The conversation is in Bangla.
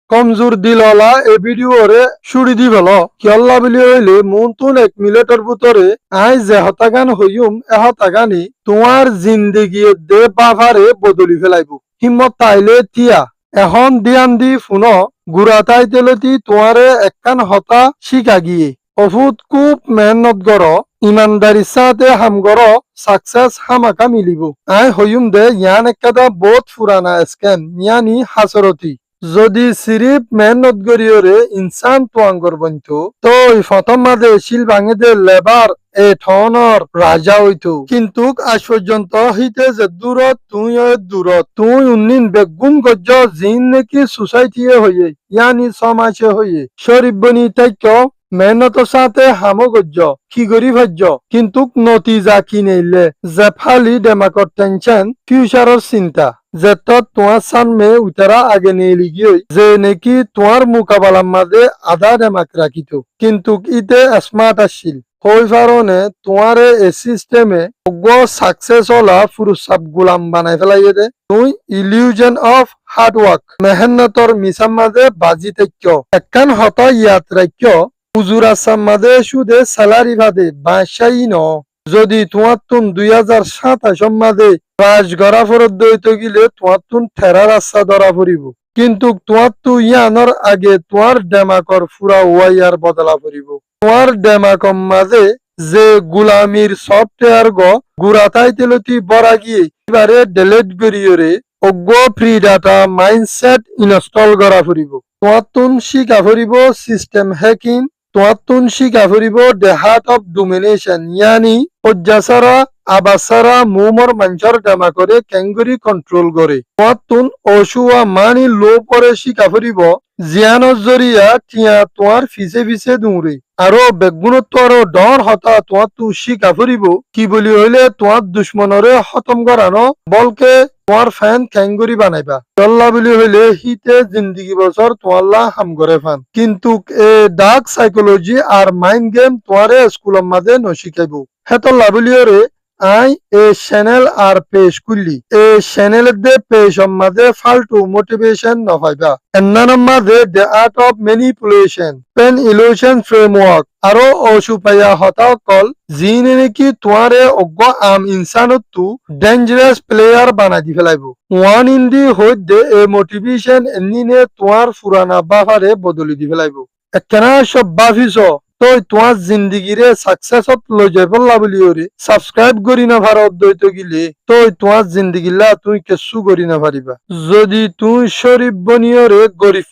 কমজোর দিললা এ ভিডিওরে ছুড়ি দি বল কিয়ল্লা বলি হইলে মুনতুন 1 মিনিটের ভিতরে আই যে হতাগান হইম এ হতাগানি তোমার জিন্দেগি দে বাভারে বদলি ফেলাইব হিম্মত তাইলে তিয়া এখন দিয়ান দি ফুন গুড়া তাইতেলতি তোমারে একখান হতা শিখা গিয়ে অভূত খুব মেহনত গর ইমানদারির সাথে হাম গর সাকসেস হামাকা মিলিব আই হইম দে ইয়ান একটা বহুত ফুরানা স্ক্যাম ইয়ানি হাসরতি যদি সিরিপ মেহনত গরিয়রে ইনসান তোয়াঙ্গর বনতো তো প্রথম মাঝে শিল ভাঙে দে লেবার এ ঠনর রাজা হইতো কিন্তু আজ পর্যন্ত হইতে যে দূরত তুই উন্নিন বেগুন গজ্জ জিন নাকি সোসাইটি হইয়ে ইয়ানি সমাজে হইয়ে শরীফ বনি তাইক মেহনতের সাথে হামো গজ্জ কি গরি ভাজ্য কিন্তু নতিজা কি নেইলে যে ফালি ডেমাকর টেনশন ফিউচারের চিন্তা যে তোমার সামনে উতারা আগে নিয়ে লিগিয়ে যে নাকি তোমার মোকাবেলার মাঝে আধা ডেমাক রাখিত কিন্তু ইতে স্মার্ট আসছিল ওই কারণে তোমার এই সিস্টেমে সাকসেস হলা পুরো সব গুলাম বানাই ফেলাই দে তুই ইলিউশন অফ হার্ড ওয়ার্ক মেহনতর মিশার মাঝে বাজি থাক্য একখান হতা ইয়াত রাখ্য হুজুর আসাম মাঝে সুদে স্যালারি বাদে বাসাই ন যদি তোমার তুন 2027 মাঝে রাজ গড়া ফরত দইতে গিলে তোমার তুন ঠেরা রাস্তা ধরা পড়িব কিন্তু তোমার তু ইয়ানোর আগে তোমার ডেমাকর ফুরা ওয়াইয়ার বদলা পড়িব তোমার ডেমাকম মাঝে যে গুলামির সফটওয়্যার গুড়া তাইতেলতি বড়া গিয়ে এবারে ডিলিট করিয়রে অজ্ঞ ফ্রি ডাটা মাইন্ডসেট ইনস্টল করা ফুরিব তোমার তুন শিখা ফুরিব সিস্টেম হ্যাকিং তোমার তুন শিখা ফুরিব the heart of domination ইয়ানি অজ্জাসারা আবাসারা মুমর মঞ্চর Dema করে ক্যাঙ্গুরি কন্ট্রোল করে তোমার তুন অসুয়া মানি লো পরে শিখা ফুরিব জিয়ানোর জরিয়া টিয়া তোমার ফিসে ফিসে দৌড়ে আরো বেগুনত্ব আরো ডর হতা তোমার তু শিখা ফুরিব কি বলি হইলে তোমার দুশ্মনরে খতম করানো বলকে তোমার ফ্যান ক্যাঙ্গুরি বানাইবা চল্লা বলি হইলে হিতে জিন্দিগি বছর তোমাল্লা হাম করে ফান কিন্তু এ ডার্ক সাইকোলজি আর মাইন্ড গেম তোমারে স্কুলের মাঝে নশিখাইব হেতল্লা বলিওরে আই এ চ্যানেল আর পেজ খুললি এ চ্যানেলের দে পেজ মাঝে ফালতু মোটিভেশন নপাইবা এন্নার মাঝে দ্য আর্ট অফ ম্যানিপুলেশন পেন ইলুশন ফ্রেমওয়ার্ক আরো অসুপায়া হতা কল জিনে নাকি তোমারে অজ্ঞ আম ইনসানতু ডেঞ্জারাস প্লেয়ার বানাই দি ফেলাইব ওয়ান ইন দি হইতে এ মোটিভেশন এমনিনে তোমার পুরানা বাফারে বদলি দি ফেলাইব একখানা সব বাফিস তো তোমার জিন্দিগিরে সাকসেসত লই যাই বললা বলি ওরে সাবস্ক্রাইব করি না ভারত দইতে গিলে তো তোমার জিন্দিগিলা তুই কেসু করি না পারিবা যদি তুই শরীফ বনিয়রে গরিব